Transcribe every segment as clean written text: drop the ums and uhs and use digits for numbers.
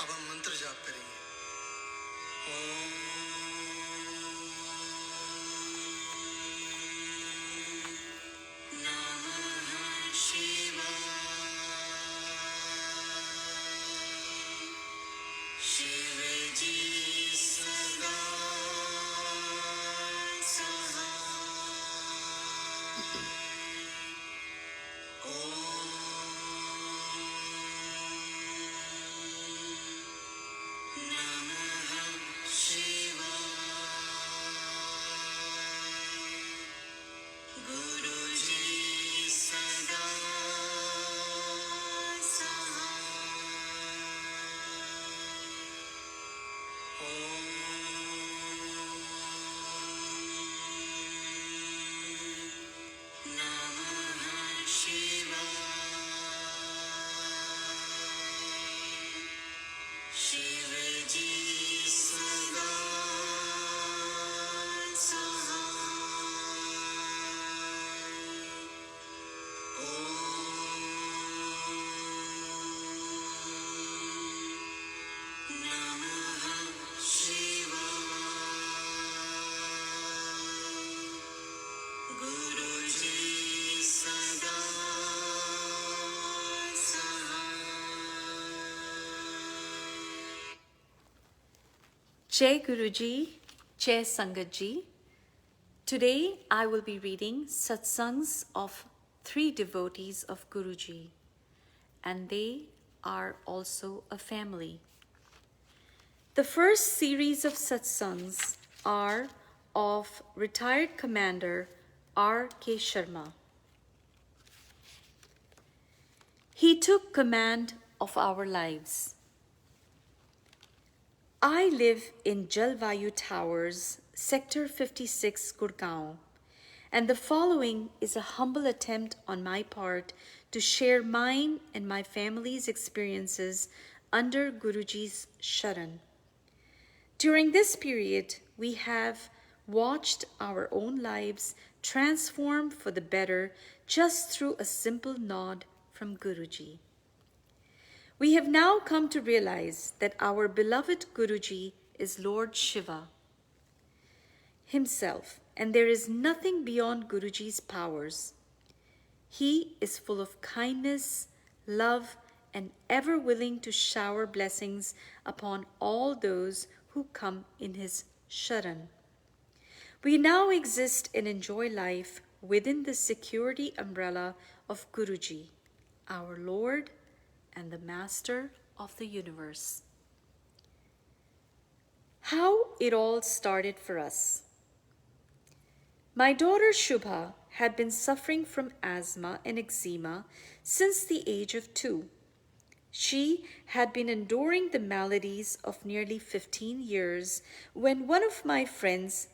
अब हम मंत्र जाप करेंगे। ओम नमः शिवाय। शिवजी सदा सहाय। नमः शिवाय। गुरुजी सदा सहाय। नमः शिवाय। शिवजी सदा JaxGuruji Sangat ji. Today I will be reading satsangs of 3 devotees of Guruji, and they are also a family. The first series of satsangs are of retired Commander R.K. Sharma. He took command of our lives. I live in Jalvayu Towers, Sector 56, Gurgaon, and the following is a humble attempt on my part to share mine and my family's experiences under Guruji's Sharan. During this period, we have watched our own lives transform for the better just through a simple nod from Guruji. We have now come to realize that our beloved Guruji is Lord Shiva himself, and there is nothing beyond Guruji's powers. He is full of kindness, love, and ever willing to shower blessings upon all those who come in his Sharan. We now exist and enjoy life within the security umbrella of Guruji, our Lord and the Master of the universe. How it all started for us. My daughter Shubha had been suffering from asthma and eczema since the age of 2. She had been enduring the maladies of nearly 15 years when one of my friends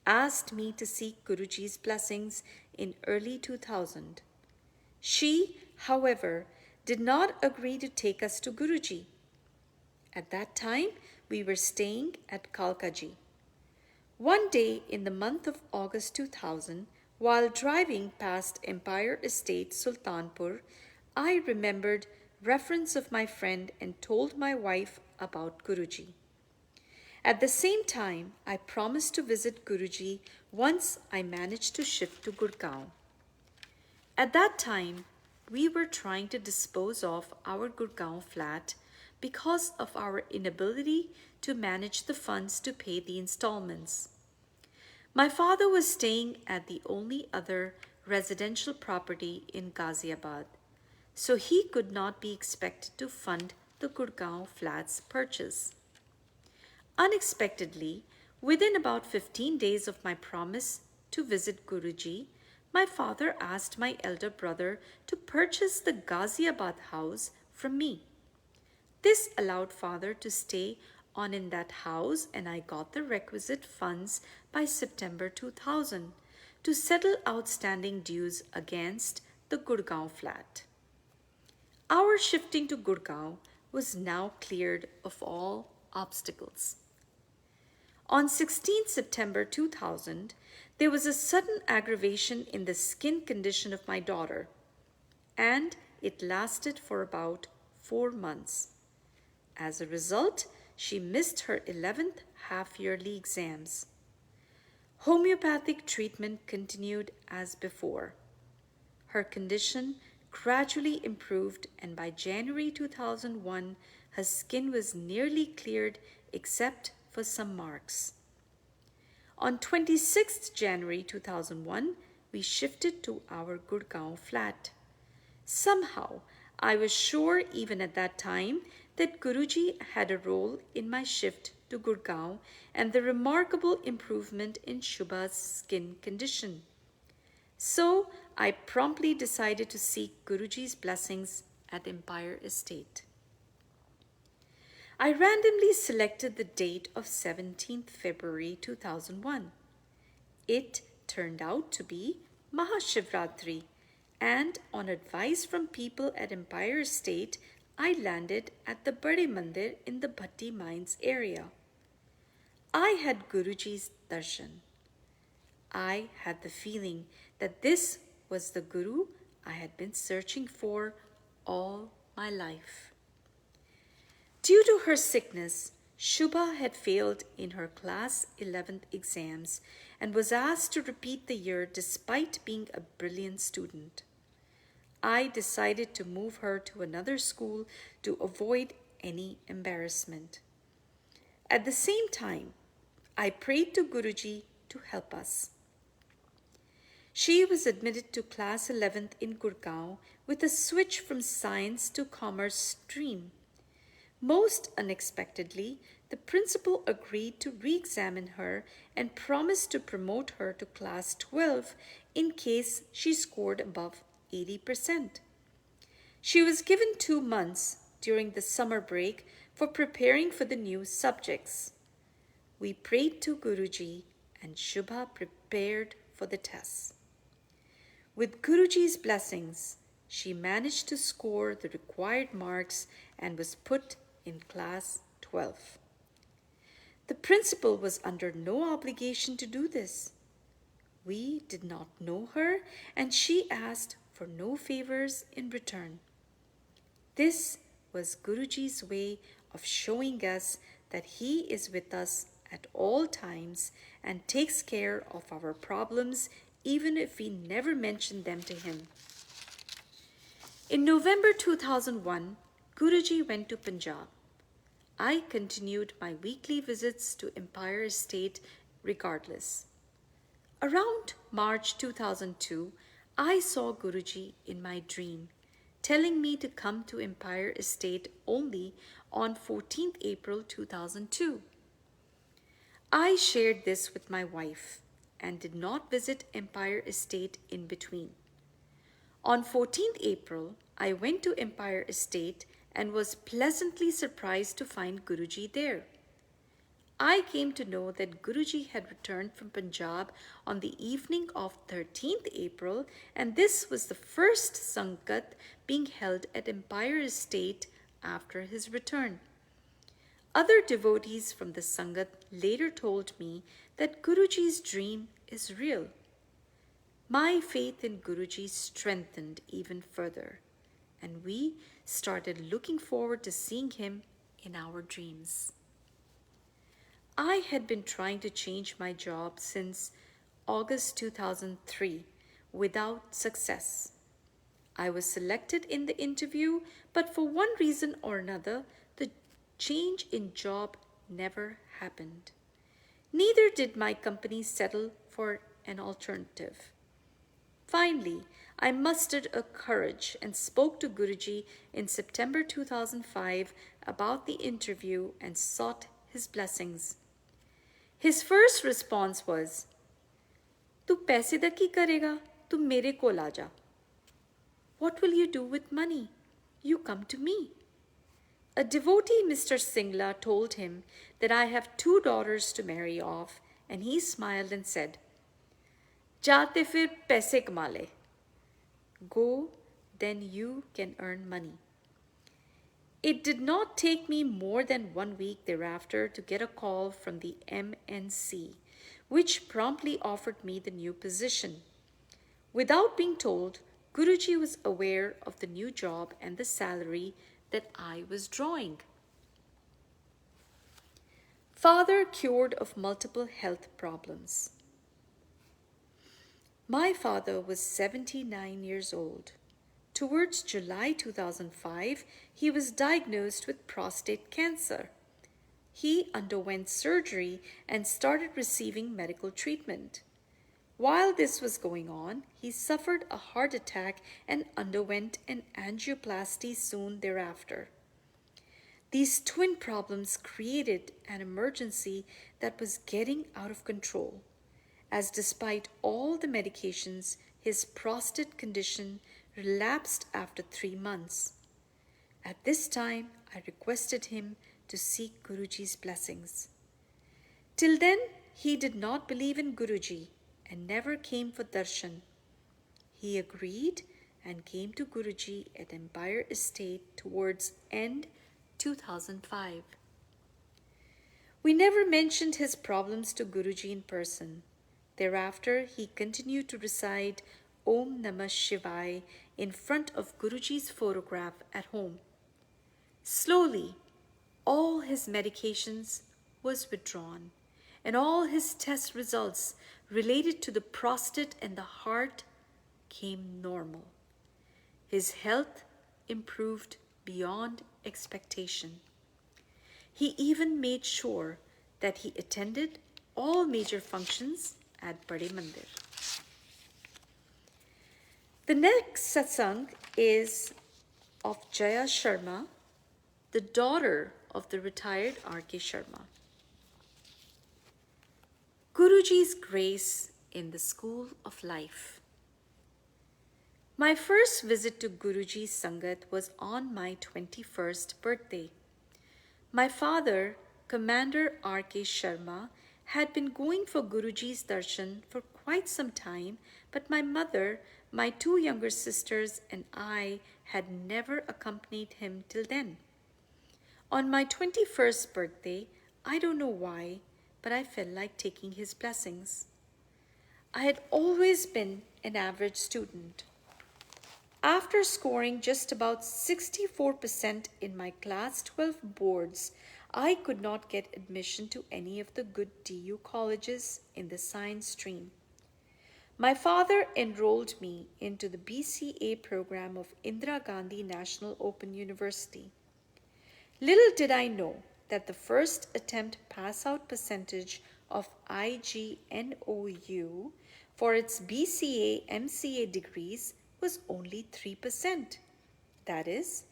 asked me to seek Guruji's blessings in early 2000. She, however, did not agree to take us to Guruji. At that time, we were staying at Kalkaji. One day in the month of August 2000, while driving past Empire Estate Sultanpur, I remembered reference of my friend and told my wife about Guruji. At the same time, I promised to visit Guruji once I managed to shift to Gurgaon. At that time, we were trying to dispose of our Gurgaon flat because of our inability to manage the funds to pay the installments. My father was staying at the only other residential property in Ghaziabad, so he could not be expected to fund the Gurgaon flat's purchase. Unexpectedly, within about 15 days of my promise to visit Guruji, my father asked my elder brother to purchase the Ghaziabad house from me. This allowed father to stay on in that house, and I got the requisite funds by September 2000 to settle outstanding dues against the Gurgaon flat. Our shifting to Gurgaon was now cleared of all obstacles. On 16 September 2000, there was a sudden aggravation in the skin condition of my daughter, and it lasted for about 4 months. As a result, she missed her 11th half-yearly exams. Homeopathic treatment continued as before. Her condition gradually improved, and by January 2001, her skin was nearly cleared except for some marks. On 26th January 2001, we shifted to our Gurgaon flat. Somehow, I was sure even at that time that Guruji had a role in my shift to Gurgaon and the remarkable improvement in Shubha's skin condition. So, I promptly decided to seek Guruji's blessings at Empire Estate. I randomly selected the date of 17th February 2001. It turned out to be Mahashivratri, and on advice from people at Empire State, I landed at the Bade Mandir in the Bhatti Mines area. I had Guruji's darshan. I had the feeling that this was the Guru I had been searching for all my life. Due to her sickness, Shubha had failed in her class 11th exams and was asked to repeat the year despite being a brilliant student. I decided to move her to another school to avoid any embarrassment. At the same time, I prayed to Guruji to help us. She was admitted to class 11th in Gurgaon with a switch from science to commerce stream. Most unexpectedly, the principal agreed to re-examine her and promised to promote her to class 12 in case she scored above 80%. She was given 2 months during the summer break for preparing for the new subjects. We prayed to Guruji and Shubha prepared for the tests. With Guruji's blessings, she managed to score the required marks and was put in class 12. The principal was under no obligation to do this. We did not know her, and she asked for no favors in return. This was Guruji's way of showing us that he is with us at all times and takes care of our problems even if we never mention them to him. In November 2001, Guruji went to Punjab. I continued my weekly visits to Empire Estate regardless. Around March 2002, I saw Guruji in my dream, telling me to come to Empire Estate only on 14th April 2002. I shared this with my wife and did not visit Empire Estate in between. On 14th April, I went to Empire Estate and was pleasantly surprised to find Guruji there. I came to know that Guruji had returned from Punjab on the evening of 13th April, and this was the first Sangat being held at Empire Estate after his return. Other devotees from the Sangat later told me that Guruji's dream is real. My faith in Guruji strengthened even further, and we started looking forward to seeing him in our dreams. I had been trying to change my job since August 2003 without success. I was selected in the interview, but for one reason or another, the change in job never happened. Neither did my company settle for an alternative. Finally, I mustered a courage and spoke to Guruji in September 2005 about the interview and sought his blessings. His first response was, "तू पैसे दा की करेगा? तू मेरे कोल आ जा." "What will you do with money? You come to me." A devotee, Mr. Singla, told him that I have 2 daughters to marry off, and he smiled and said, "जाते फिर पैसे कमा ले." Go, then you can earn money. It did not take me more than 1 week thereafter to get a call from the MNC, which promptly offered me the new position. Without being told, Guruji was aware of the new job and the salary that I was drawing. Father cured of multiple health problems. My father was 79 years old. Towards July 2005, he was diagnosed with prostate cancer. He underwent surgery and started receiving medical treatment. While this was going on, he suffered a heart attack and underwent an angioplasty soon thereafter. These twin problems created an emergency that was getting out of control, as despite all the medications, his prostate condition relapsed after 3 months. At this time, I requested him to seek Guruji's blessings. Till then, he did not believe in Guruji and never came for darshan. He agreed and came to Guruji at Empire Estate towards end 2005. We never mentioned his problems to Guruji in person. Thereafter, he continued to recite Om Namah Shivaya in front of Guruji's photograph at home. Slowly, all his medications was withdrawn and all his test results related to the prostate and the heart came normal. His health improved beyond expectation. He even made sure that he attended all major functions at Bade Mandir. The next satsang is of Jaya Sharma, the daughter of the retired R.K. Sharma. Guruji's grace in the school of life. My first visit to Guruji Sangat was on my 21st birthday. My father, Commander R.K. Sharma, had been going for Guruji's darshan for quite some time, but my mother, my two younger sisters, and I had never accompanied him till then. On my 21st birthday, I don't know why, but I felt like taking his blessings. I had always been an average student. After scoring just about 64% in my class 12 boards, I could not get admission to any of the good DU colleges in the science stream. My father enrolled me into the BCA program of Indira Gandhi National Open University. Little did I know that the first attempt pass-out percentage of IGNOU for its BCA MCA degrees was only 3%. That is,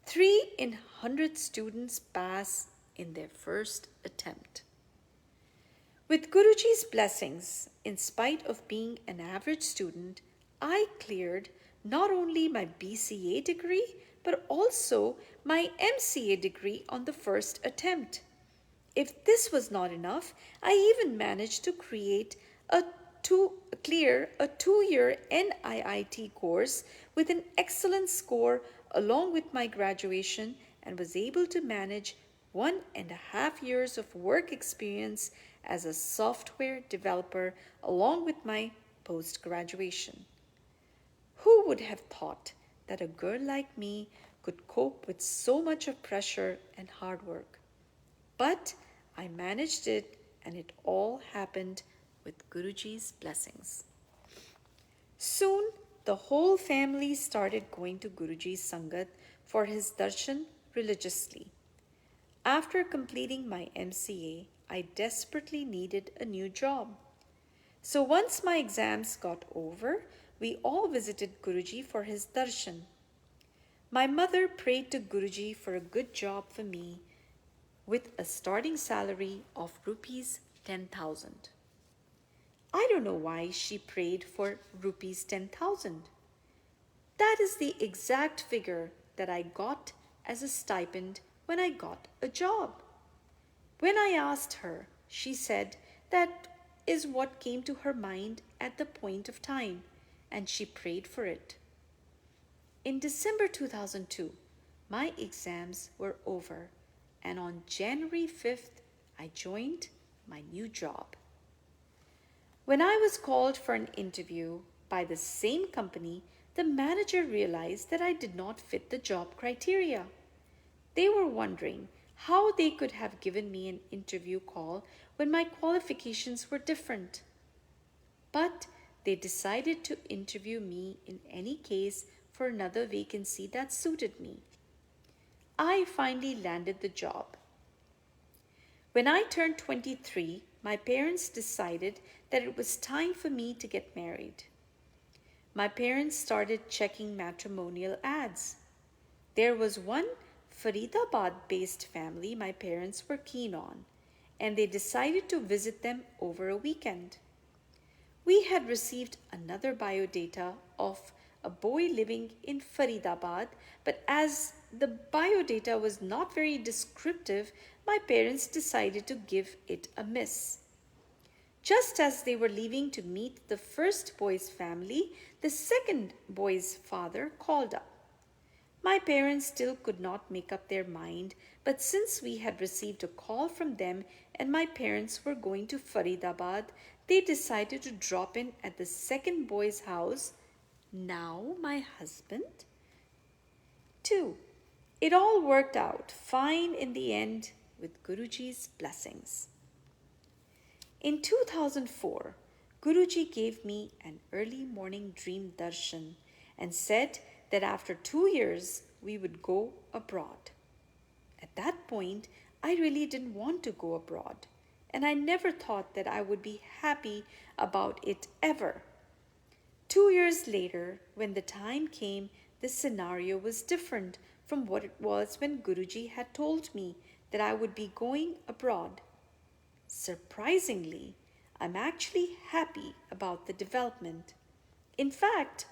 3 in 100 students pass in their first attempt. With Guruji's blessings, in spite of being an average student, I cleared not only my BCA degree, but also my MCA degree on the first attempt. If this was not enough, I even managed to clear a 2-year NIIT course with an excellent score along with my graduation and was able to manage 1.5 years of work experience as a software developer along with my post-graduation. Who would have thought that a girl like me could cope with so much of pressure and hard work? But I managed it, and it all happened with Guruji's blessings. Soon, the whole family started going to Guruji Sangat for his darshan religiously. After completing my MCA, I desperately needed a new job. So once my exams got over, we all visited Guruji for his darshan. My mother prayed to Guruji for a good job for me with a starting salary of rupees 10,000. I don't know why she prayed for rupees 10,000. That is the exact figure that I got as a stipend when I got a job. When I asked her, she said that is what came to her mind at the point of time, and she prayed for it. In December 2002, my exams were over, and on January 5th, I joined my new job. When I was called for an interview by the same company, the manager realized that I did not fit the job criteria. They were wondering how they could have given me an interview call when my qualifications were different. But they decided to interview me in any case for another vacancy that suited me. I finally landed the job. When I turned 23, my parents decided that it was time for me to get married. My parents started checking matrimonial ads. There was one Faridabad based family my parents were keen on, and they decided to visit them over a weekend. We had received another biodata of a boy living in Faridabad, but as the biodata was not very descriptive, my parents decided to give it a miss. Just as they were leaving to meet the first boy's family, the second boy's father called up. My parents still could not make up their mind, but since we had received a call from them and my parents were going to Faridabad, they decided to drop in at the second boy's house, now my husband, too. It all worked out fine in the end with Guruji's blessings. In 2004, Guruji gave me an early morning dream darshan and said that after 2 years we would go abroad. At that point, I really didn't want to go abroad, and I never thought that I would be happy about it ever. 2 years later, when the time came, the scenario was different from what it was when Guruji had told me that I would be going abroad. Surprisingly, I'm actually happy about the development. In fact,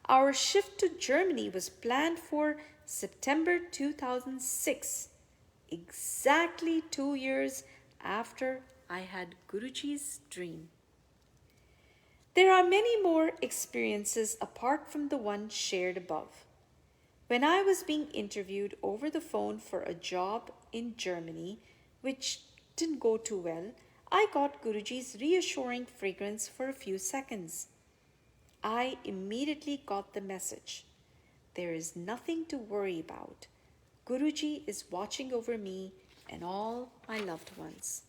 our shift to Germany was planned for September 2006, exactly 2 years after I had Guruji's dream. There are many more experiences apart from the one shared above. When I was being interviewed over the phone for a job in Germany, which didn't go too well, I got Guruji's reassuring fragrance for a few seconds. I immediately got the message. There is nothing to worry about. Guruji is watching over me and all my loved ones.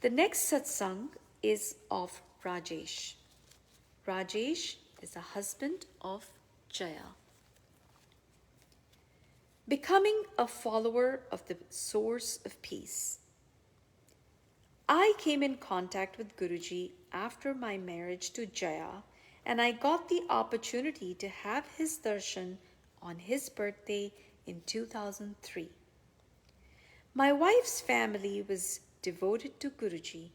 The next satsang is of Rajesh. Rajesh is a husband of Jaya. Becoming a follower of the source of peace. I came in contact with Guruji after my marriage to Jaya, and I got the opportunity to have his darshan on his birthday in 2003. My wife's family was devoted to Guruji.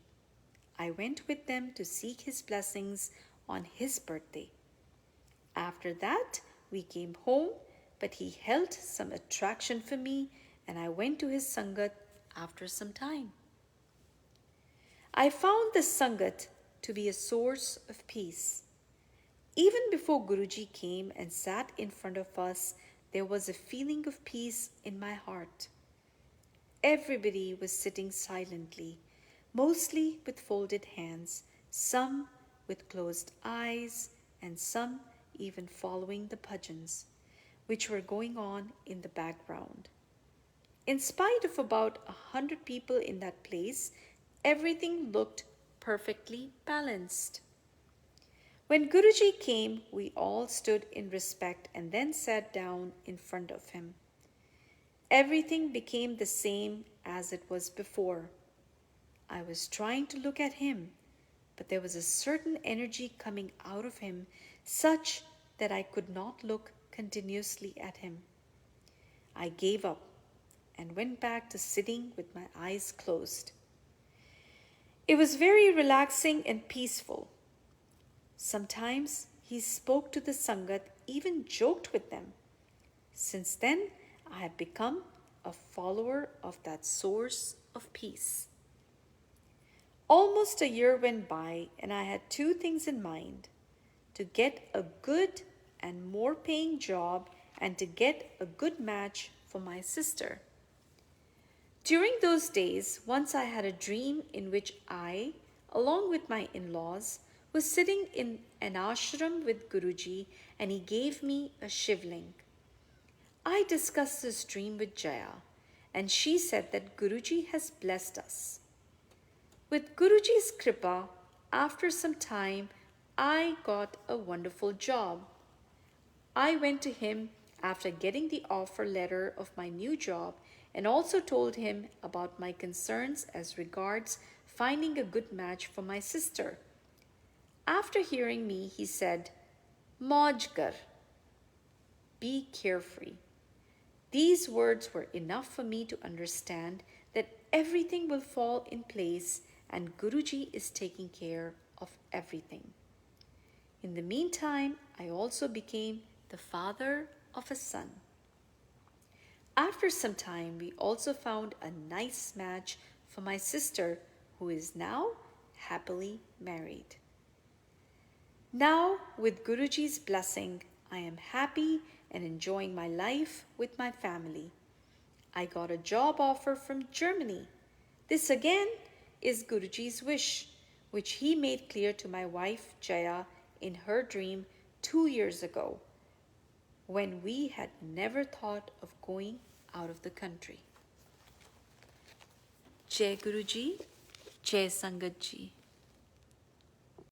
I went with them to seek his blessings on his birthday. After that, we came home, but he held some attraction for me, and I went to his Sangat after some time. I found the Sangat to be a source of peace. Even before Guruji came and sat in front of us, there was a feeling of peace in my heart. Everybody was sitting silently, mostly with folded hands, some with closed eyes, and some even following the bhajans, which were going on in the background. In spite of about 100 people in that place, everything looked perfectly balanced. When Guruji came, we all stood in respect and then sat down in front of him. Everything became the same as it was before. I was trying to look at him, but there was a certain energy coming out of him such that I could not look continuously at him. I gave up and went back to sitting with my eyes closed. It was very relaxing and peaceful. Sometimes he spoke to the Sangat, even joked with them. Since then, I have become a follower of that source of peace. Almost a year went by, and I had two things in mind: to get a good and more paying job and to get a good match for my sister. During those days, once I had a dream in which I, along with my in-laws, was sitting in an ashram with Guruji, and he gave me a shivling. I I discussed this dream with Jaya, and she said that Guruji has blessed us. With Guruji's kripa, after some time, I got a wonderful job. I went to him after getting the offer letter of my new job and also told him about my concerns as regards finding a good match for my sister. After hearing me, he said, Mauj kar, be carefree. These words were enough for me to understand that everything will fall in place and Guruji is taking care of everything. In the meantime, I also became the father of a son. After some time, we also found a nice match for my sister, who is now happily married. Now, with Guruji's blessing, I am happy and enjoying my life with my family. I got a job offer from Germany. This again is Guruji's wish, which he made clear to my wife Jaya in her dream 2 years ago, when we had never thought of going out of the country. Jai Guruji, Jai Sangat Ji.